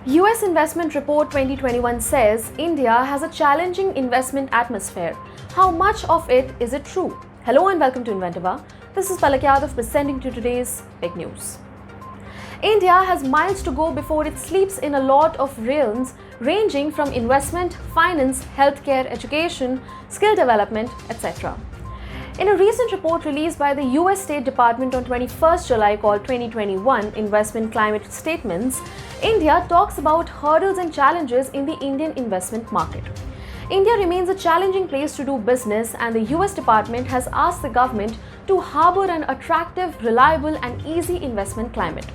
US Investment Report 2021 says India has a challenging investment atmosphere. How much of it is it true? Hello and welcome to Inventiva. This is Palak Yadav presenting to today's big news. India has miles to go before it sleeps in a lot of realms ranging from investment, finance, healthcare, education, skill development, etc. In a recent report released by the US State Department on 21st July called 2021 Investment Climate Statements, India talks about hurdles and challenges in the Indian investment market. India remains a challenging place to do business, and the US Department has asked the government to harbour an attractive, reliable and easy investment climate.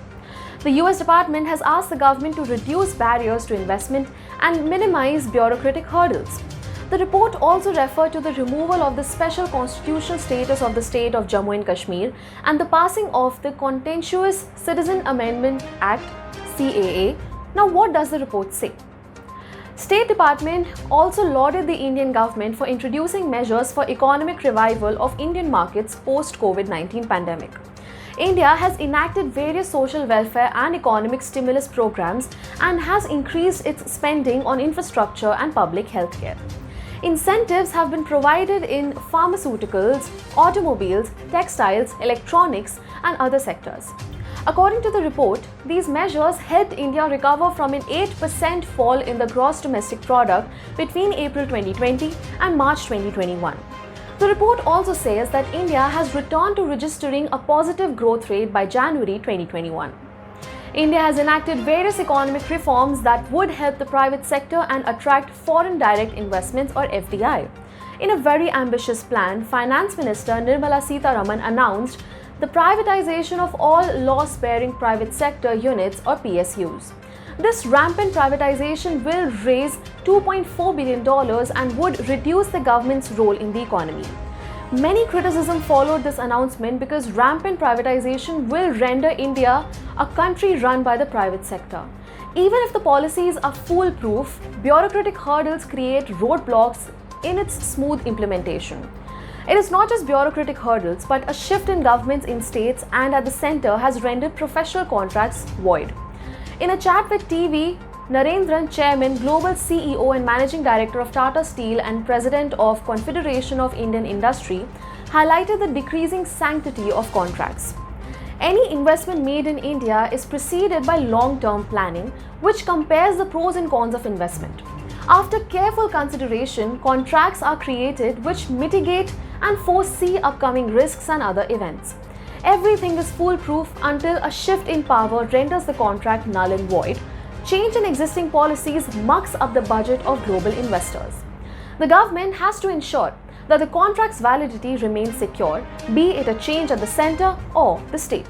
The US Department has asked the government to reduce barriers to investment and minimize bureaucratic hurdles. The report also referred to the removal of the special constitutional status of the state of Jammu and Kashmir and the passing of the Contentious Citizen Amendment Act (CAA). Now, what does the report say? State Department also lauded the Indian government for introducing measures for economic revival of Indian markets post-COVID-19 pandemic. India has enacted various social welfare and economic stimulus programs and has increased its spending on infrastructure and public health care. Incentives have been provided in pharmaceuticals, automobiles, textiles, electronics, and other sectors. According to the report, these measures helped India recover from an 8% fall in the gross domestic product between April 2020 and March 2021. The report also says that India has returned to registering a positive growth rate by January 2021. India has enacted various economic reforms that would help the private sector and attract foreign direct investments or FDI. In a very ambitious plan, Finance Minister Nirmala Sitharaman announced the privatization of all loss-bearing private sector units or PSUs. This rampant privatization will raise $2.4 billion and would reduce the government's role in the economy. Many criticism followed this announcement because rampant privatization will render India a country run by the private sector. Even if the policies are foolproof, bureaucratic hurdles create roadblocks in its smooth implementation. It is not just bureaucratic hurdles, but a shift in governments in states and at the center has rendered professional contracts void. In a chat with TV, Narendran, Chairman, Global CEO and Managing Director of Tata Steel and President of Confederation of Indian Industry, highlighted the decreasing sanctity of contracts. Any investment made in India is preceded by long-term planning, which compares the pros and cons of investment. After careful consideration, contracts are created which mitigate and foresee upcoming risks and other events. Everything is foolproof until a shift in power renders the contract null and void. Change in existing policies mucks up the budget of global investors. The government has to ensure that the contract's validity remains secure, be it a change at the center or the state.